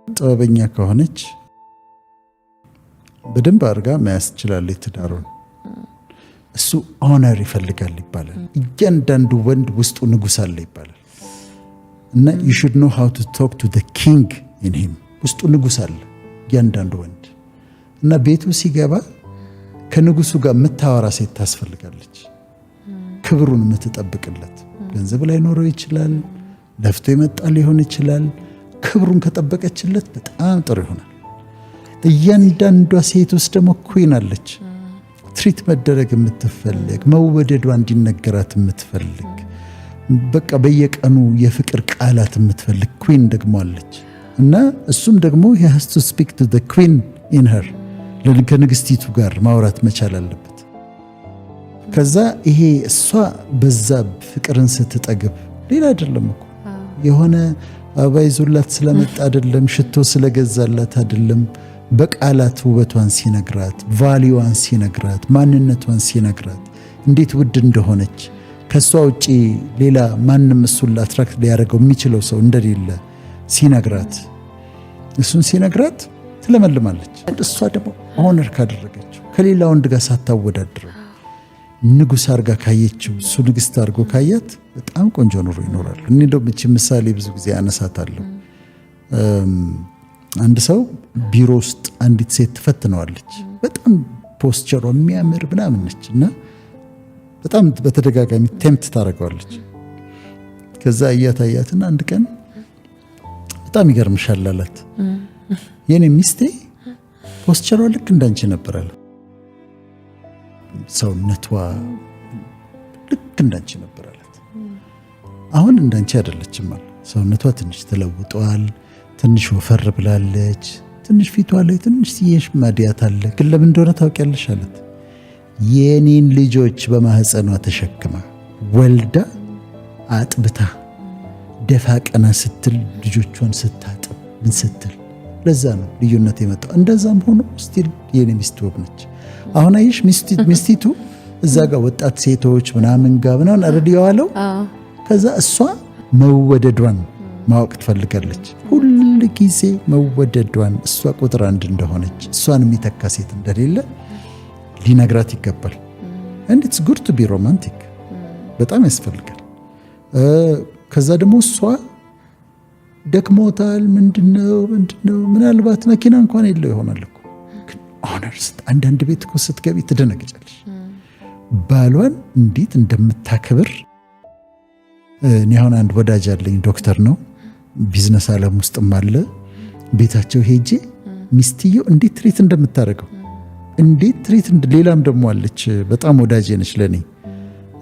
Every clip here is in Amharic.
ጥበበኛ ከሆነች በደንብ አድርጋ መያዝ ትችላለች ትዳሩን። እሱ ኦነር ይፈልጋል ይባላል። እያንዳንዱ ወንድ ውስጡ ንጉስ አለ ይባላል እና you should know how to talk to the king in him። ውስጡ ንጉስ አለ እያንዳንዱ ወንድ እና ቤቱ ሲገባ ከንጉሱ ጋር የምታወራ ሴት ታስፈልጋለች። ክብሩን የምትጠብቅለት። ገንዘብ ላይ ኖረው ይችላል፣ ለፍቶ ይመጣ ሊሆን ይችላል። ክብሩን ከጠበቀችለት በጣም ጥሩ ይሆናል። እያንዳንዷ ሴት ውስጥ ደግሞ ኩዊን አለች። ትሪት መደረግ የምትፈልግ፣ መወደዷ እንዲነገራት የምትፈልግ፣ በቃ በየቀኑ የፍቅር ቃላት የምትፈልግ ኩዊን ደግሞ አለች እና እሱም ደግሞ he has to speak to the queen in her። ከንግስቲቱ ጋር ማውራት መቻል አለበት። ከዛ ይሄ እሷ በዛ ፍቅርን ስትጠግብ ሌላ አይደለም እኮ የሆነ አበባ ይዞላት ስለመጣ አይደለም፣ ሽቶ ስለገዛላት አይደለም፣ በቃላት ውበቷን ሲነግራት፣ ቫልዩዋን ሲነግራት፣ ማንነቷን ሲነግራት፣ እንዴት ውድ እንደሆነች ከሷ ውጪ ሌላ ማንም እሱን አትራክት ሊያደርገው የሚችለው ሰው እንደሌለ ሲነግራት፣ እሱን ሲነግራት ትለመልማለች። እሷ ደግሞ ኦነር ካደረገችው ከሌላ ወንድ ጋር ሳታወዳድረው ንጉስ አርጋ ካየችው፣ እሱ ንግስት አርጎ ካያት በጣም ቆንጆ ኑሮ ይኖራል። እኔ እንደውም እቺ ምሳሌ ብዙ ጊዜ አነሳታለሁ። አንድ ሰው ቢሮ ውስጥ አንዲት ሴት ትፈትነዋለች። በጣም ፖስቸሯ የሚያምር ምናምን ነች እና በጣም በተደጋጋሚ ቴምፕት ታደርገዋለች። ከዛ አያትና አንድ ቀን በጣም ይገርምሻል አላት። የኔ ሚስቴ ፖስቸሯ ልክ እንዳንቺ ነበር አለ። ሰውነቷ ልክ እንዳንቺ ነበር አላት። አሁን እንዳንቺ አይደለችም አለ። ሰውነቷ ትንሽ ተለውጧል፣ ትንሽ ወፈር ብላለች፣ ትንሽ ፊቷ ላይ ትንሽ ሲየሽ ማዲያት አለ። ግን ለምን እንደሆነ ታውቂያለሽ አላት። የኔን ልጆች በማህፀኗ ተሸክማ ወልዳ አጥብታ ደፋ ቀና ስትል ልጆቿን ስታጥብ ምን ስትል፣ ለዛ ነው ልዩነት የመጣው። እንደዛም ሆኖ ስቲል የኔ ሚስት ውብ ነች። አሁን አይሽ ሚስቲቱ እዛ ጋር ወጣት ሴቶች ምናምን ጋር ምናምን አረዲያዋለው። ከዛ እሷ መወደዷን ማወቅ ትፈልጋለች። ሁሉ ጊዜ መወደዷን፣ እሷ ቁጥር አንድ እንደሆነች፣ እሷን የሚተካ ሴት እንደሌለ ሊነግራት ይገባል። and it's good to be romantic በጣም ያስፈልጋል። ከዛ ደግሞ እሷ ደክሞታል ምንድነው ምናልባት መኪና እንኳን የለው ይሆናል እኮ ኦነርስ። አንዳንድ ቤት እኮ ስትገቢ ትደነግጫለሽ ባሏን እንዴት እንደምታከብር። እኔ አሁን አንድ ወዳጅ አለኝ ዶክተር ነው፣ ቢዝነስ ዓለም ውስጥም አለ። ቤታቸው ሄጄ ሚስትየው እንዴት ትሪት እንደምታደርገው እንዴት ትሪት ሌላም ደግሞ አለች በጣም ወዳጄ ነች ለኔ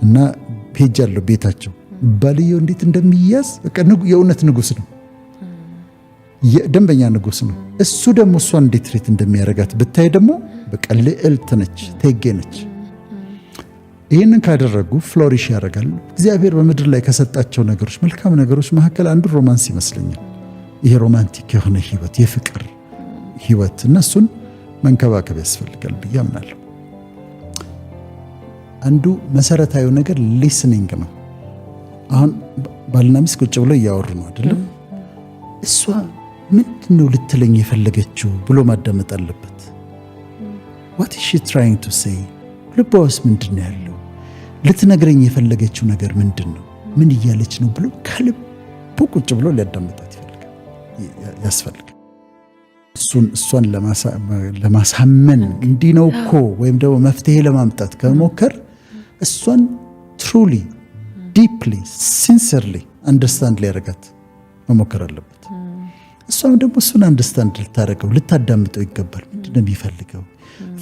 እና ሄጃለሁ ቤታቸው። ባልየው እንዴት እንደሚያዝ በቃ የእውነት ንጉስ ነው፣ የደንበኛ ንጉስ ነው። እሱ ደግሞ እሷን እንዴት ትሪት እንደሚያደርጋት ብታይ ደግሞ በቃ ልዕልት ነች፣ ቴጌ ነች። ይህንን ካደረጉ ፍሎሪሽ ያደርጋል። እግዚአብሔር በምድር ላይ ከሰጣቸው ነገሮች መልካም ነገሮች መካከል አንዱ ሮማንስ ይመስለኛል። ይሄ ሮማንቲክ የሆነ ህይወት፣ የፍቅር ህይወት እና እሱን መንከባከብ ያስፈልጋል ብዬ አምናለሁ። አንዱ መሰረታዊ ነገር ሊስኒንግ ነው። አሁን ባልና ሚስት ቁጭ ብለው እያወሩ ነው አይደለም? እሷ ምንድነው ልትለኝ የፈለገችው ብሎ ማዳመጥ አለበት። what is she trying to say? ልቧ ውስጥ ምንድነው ያለው? ልትነግረኝ የፈለገችው ነገር ምንድነው? ምን እያለች ነው ብሎ ከልቡ ቁጭ ብሎ ሊያዳምጣት ያስፈልጋል። እሷን ለማሳመን እንዲህ ነው እኮ ወይም ደግሞ መፍትሄ ለማምጣት ከሞከር እሷን ትሩሊ ዲፕሊ ሲንሰርሊ አንደርስታንድ ሊያደርጋት መሞከር አለበት። እሷም ደግሞ እሱን አንደርስታንድ ልታደርገው ልታዳምጠው ይገባል። ምንድነው የሚፈልገው?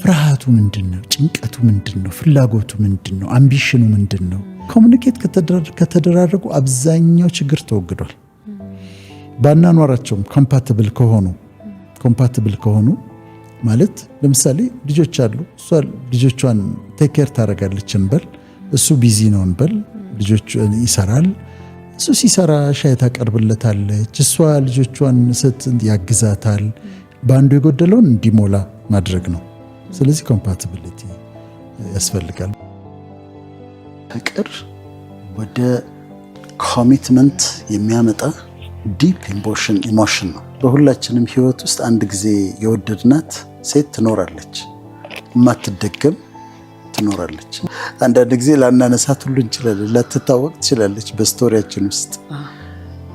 ፍርሃቱ ምንድነው? ጭንቀቱ ምንድነው? ፍላጎቱ ምንድነው? አምቢሽኑ ምንድነው? ኮሙኒኬት ከተደራረጉ አብዛኛው ችግር ተወግዷል። ባናኗራቸውም ኮምፓቲብል ከሆኑ ማለት ለምሳሌ ልጆች አሉ፣ እሷ ልጆቿን ቴክ ኬር ታደርጋለች እንበል፣ እሱ ቢዚ ነው እንበል፣ ልጆቹ ይሰራል፣ እሱ ሲሰራ ሻይ ታቀርብለታለች፣ እሷ ልጆቿን ያግዛታል። በአንዱ የጎደለውን እንዲሞላ ማድረግ ነው። ስለዚህ ኮምፓቲቢሊቲ ያስፈልጋል። ፍቅር ወደ ኮሚትመንት የሚያመጣ ዲፕ ኢሞሽን ነው። በሁላችንም ህይወት ውስጥ አንድ ጊዜ የወደድናት ሴት ትኖራለች፣ የማትደገም ትኖራለች። አንዳንድ ጊዜ ላናነሳት ሁሉ እንችላለን፣ ላትታወቅ ትችላለች በስቶሪያችን ውስጥ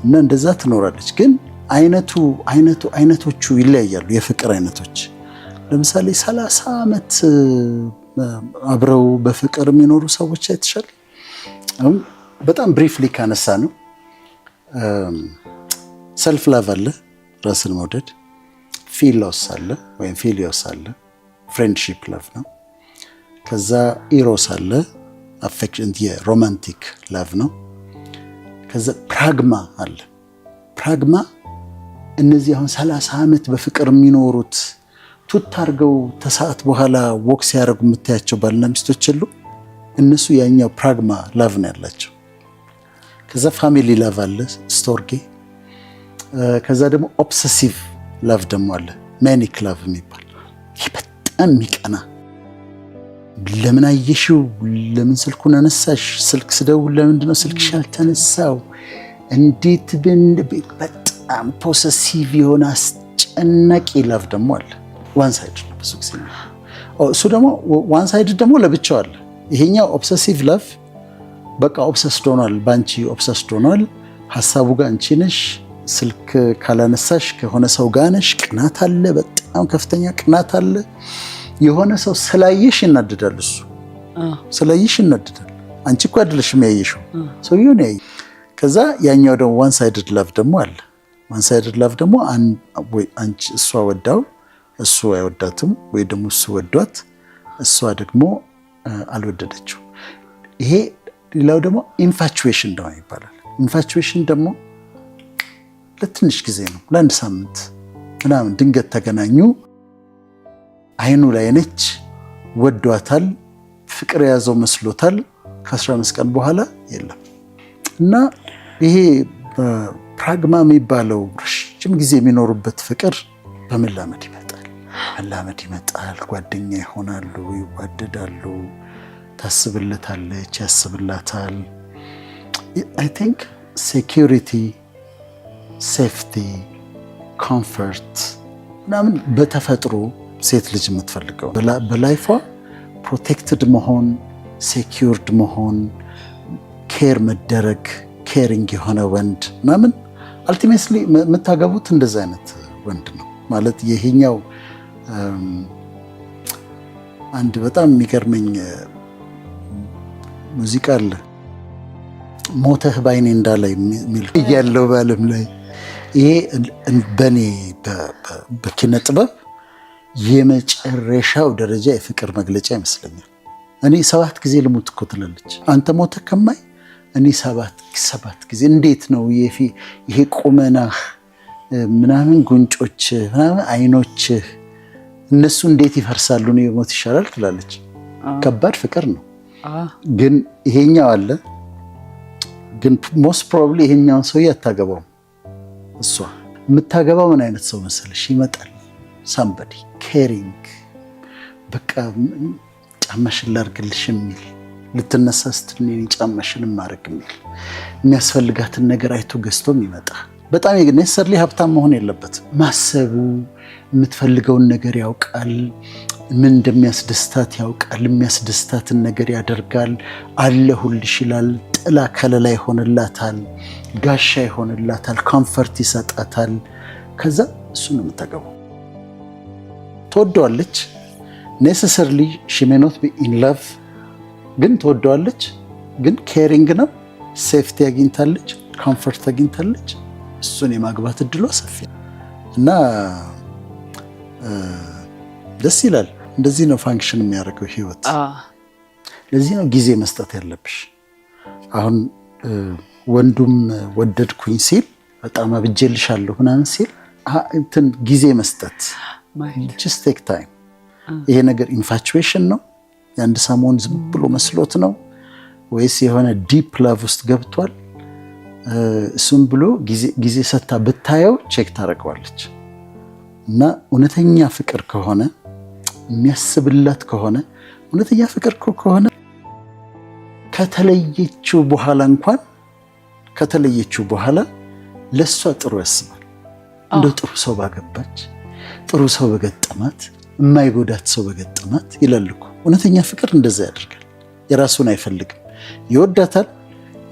እና እንደዛ ትኖራለች። ግን አይነቶቹ ይለያያሉ። የፍቅር አይነቶች ለምሳሌ 30 ዓመት አብረው በፍቅር የሚኖሩ ሰዎች አይተሻል። አሁን በጣም ብሪፍሊ ካነሳ ነው ሰልፍ ላቭ አለ፣ ራስን መውደድ። ፊሎስ አለ ወይም ፊሊዮስ አለ፣ ፍሬንድሺፕ ላቭ ነው። ከዛ ኢሮስ አለ፣ አፌክሽን የሮማንቲክ ላቭ ነው። ከዛ ፕራግማ አለ። ፕራግማ እነዚህ አሁን 30 ዓመት በፍቅር የሚኖሩት ቱት አድርገው ተሰዓት በኋላ ወክ ሲያደርጉ የምታያቸው ባልና ሚስቶች የሉ፣ እነሱ ያኛው ፕራግማ ላቭ ነው ያላቸው። ከዛ ፋሚሊ ላቭ አለ፣ ስቶርጌ። ከዛ ደግሞ ኦብሰሲቭ ላቭ ደግሞ አለ፣ ማኒክ ላቭ የሚባል። ይህ በጣም የሚቀና ለምን አየሽው፣ ለምን ስልኩን አነሳሽ፣ ስልክ ስደውል ለምንድነው ስልክሽ ያልተነሳው፣ እንዴት በጣም ፖሰሲቭ የሆነ አስጨናቂ ላቭ ደግሞ አለ። ዋን ሳይድ ነው ብዙ ጊዜ። እሱ ደግሞ ዋን ሳይድ ደግሞ ለብቻው አለ። ይሄኛው ኦብሰሲቭ ላቭ በቃ ኦብሰስድ ሆኗል፣ ባንቺ ኦብሰስድ ሆኗል፣ ሀሳቡ ጋር አንቺ ነሽ፣ ስልክ ካላነሳሽ ከሆነ ሰው ጋር ነሽ። ቅናት አለ፣ በጣም ከፍተኛ ቅናት አለ። የሆነ ሰው ስላየሽ ይናደዳል፣ እሱ ስላየሽ ይናደዳል። አንቺ እኮ አይደለሽም ያየሽው፣ ሰውየው ነው ያየው። ከዛ ያኛው ደግሞ ዋን ሳይድድ ላቭ ደግሞ አለ። ዋን ሳይድድ ላቭ ደግሞ አንቺ እሷ ወዳው እሱ አይወዳትም፣ ወይ ደግሞ እሱ ወዷት እሷ ደግሞ አልወደደችው። ይሄ ሌላው ደግሞ ኢንፋቹዌሽን ደግሞ ይባላል። ኢንፋቹዌሽን ደግሞ ለትንሽ ጊዜ ነው፣ ለአንድ ሳምንት ምናምን ድንገት ተገናኙ፣ አይኑ ላይ ነች፣ ወዷታል፣ ፍቅር የያዘው መስሎታል። ከ15 ቀን በኋላ የለም። እና ይሄ ፕራግማ የሚባለው ረጅም ጊዜ የሚኖሩበት ፍቅር በመላመድ ይመጣል። ጓደኛ ይሆናሉ፣ ይዋደዳሉ፣ ታስብለታለች፣ ያስብላታል። አይ ቲንክ ሴኪሪቲ፣ ሴፍቲ፣ ኮምፈርት ምናምን በተፈጥሮ ሴት ልጅ የምትፈልገው በላይፏ ፕሮቴክትድ መሆን፣ ሴኪውርድ መሆን፣ ኬር መደረግ፣ ኬሪንግ የሆነ ወንድ ምናምን አልቲሜትሊ የምታገቡት እንደዚ አይነት ወንድ ነው ማለት። ይሄኛው አንድ በጣም የሚገርመኝ ሙዚቃ አለ፣ ሞተህ ባይኔ እንዳላይ የሚል ያለው በዓለም ላይ። ይሄ በእኔ በኪነ ጥበብ የመጨረሻው ደረጃ የፍቅር መግለጫ ይመስለኛል። እኔ 7 ጊዜ ልሙት እኮ ትላለች፣ አንተ ሞተህ ከማይ እኔ 7 ጊዜ። እንዴት ነው ይሄ ቁመናህ ምናምን፣ ጉንጮች ምናምን፣ አይኖችህ እነሱ እንዴት ይፈርሳሉ? ነው የሞት ይሻላል ትላለች። ከባድ ፍቅር ነው። ግን ይሄኛው አለ። ግን ሞስት ፕሮባብሊ ይሄኛውን ሰውዬ አታገባውም። እሷ የምታገባው ምን አይነት ሰው መሰለሽ? ይመጣል ሳምበዲ ኬሪንግ፣ በቃ ጫማሽን ላርግልሽ የሚል፣ ልትነሳ ስትል ጫማሽን ማድረግ የሚል፣ የሚያስፈልጋትን ነገር አይቶ ገዝቶም ይመጣ። በጣም ኔሰሰርሊ ሀብታም መሆን የለበትም። ማሰቡ፣ የምትፈልገውን ነገር ያውቃል፣ ምን እንደሚያስደስታት ያውቃል፣ የሚያስደስታትን ነገር ያደርጋል፣ አለሁልሽ ይላል፣ ጥላ ከለላ ይሆንላታል፣ ጋሻ ይሆንላታል፣ ኮምፈርት ይሰጣታል። ከዛ እሱ ነው የምታገባው። ትወደዋለች። ኔሰሰርሊ ሺ ሜይ ኖት ቢ ኢን ላቭ፣ ግን ትወደዋለች። ግን ኬሪንግ ነው፣ ሴፍቲ አግኝታለች፣ ኮምፈርት አግኝታለች። እሱን የማግባት እድሏ ሰፊ እና ደስ ይላል። እንደዚህ ነው ፋንክሽን የሚያደርገው ህይወት። ለዚህ ነው ጊዜ መስጠት ያለብሽ። አሁን ወንዱም ወደድኩኝ ሲል በጣም አብጄልሻለሁ ምናምን ሲል እንትን ጊዜ መስጠት፣ just take time። ይሄ ነገር ኢንፋቹዌሽን ነው፣ የአንድ ሰሞን ዝም ብሎ መስሎት ነው ወይስ የሆነ ዲፕ ላቭ ውስጥ ገብቷል? እሱም ብሎ ጊዜ ሰታ ብታየው ቼክ ታደርገዋለች። እና እውነተኛ ፍቅር ከሆነ የሚያስብላት ከሆነ እውነተኛ ፍቅር ከሆነ ከተለየችው በኋላ እንኳን ለሷ ጥሩ ያስባል። እንደው ጥሩ ሰው ባገባች፣ ጥሩ ሰው በገጠማት፣ የማይጎዳት ሰው በገጠማት ይላል እኮ። እውነተኛ ፍቅር እንደዛ ያደርጋል። የራሱን አይፈልግም፣ ይወዳታል።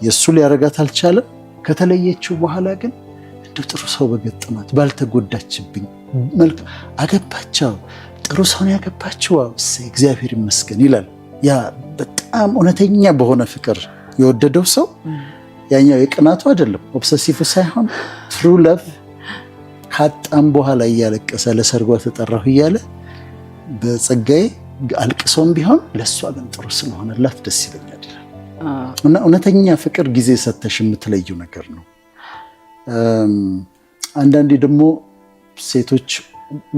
የእሱ ሊያረጋት አልቻለም። ከተለየችው በኋላ ግን እንደው ጥሩ ሰው በገጠማት፣ ባልተጎዳችብኝ፣ መልካም አገባቸው፣ ጥሩ ሰውን ያገባችው፣ እግዚአብሔር ይመስገን ይላል። ያ በጣም እውነተኛ በሆነ ፍቅር የወደደው ሰው ያኛው የቅናቱ አይደለም፣ ኦብሰሲቭ ሳይሆን ትሩ ለቭ ካጣም በኋላ እያለቀሰ ለሰርጓ ተጠራሁ እያለ በጸጋዬ አልቅሶም ቢሆን ለእሷ ግን ጥሩ ስለሆነላት ደስ ይለኛል ይላል። እና እውነተኛ ፍቅር ጊዜ ሰተሽ የምትለዩ ነገር ነው። አንዳንዴ ደግሞ ሴቶች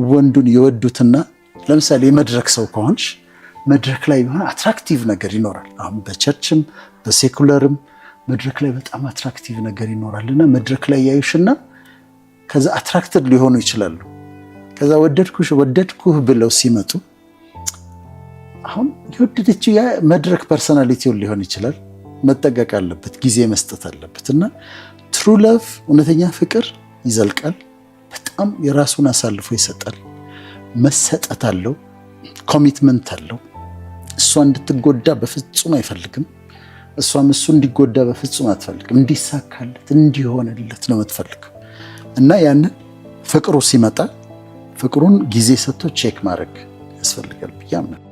ወንዱን የወዱትና ለምሳሌ የመድረክ ሰው ከሆንሽ መድረክ ላይ ቢሆን አትራክቲቭ ነገር ይኖራል። አሁን በቸርችም በሴኩለርም መድረክ ላይ በጣም አትራክቲቭ ነገር ይኖራልና መድረክ ላይ ያዩሽና ከዛ አትራክትድ ሊሆኑ ይችላሉ። ከዛ ወደድኩህ ብለው ሲመጡ አሁን የወደደችው ያ መድረክ ፐርሰናሊቲውን ሊሆን ይችላል። መጠቀቅ አለበት፣ ጊዜ መስጠት አለበት። እና ትሩ ላቭ እውነተኛ ፍቅር ይዘልቃል። በጣም የራሱን አሳልፎ ይሰጣል። መሰጠት አለው፣ ኮሚትመንት አለው። እሷ እንድትጎዳ በፍጹም አይፈልግም። እሷም እሱ እንዲጎዳ በፍጹም አትፈልግም። እንዲሳካለት እንዲሆንለት ነው የምትፈልገው። እና ያንን ፍቅሩ ሲመጣ ፍቅሩን ጊዜ ሰጥቶ ቼክ ማድረግ ያስፈልጋል ብዬ አምናለሁ።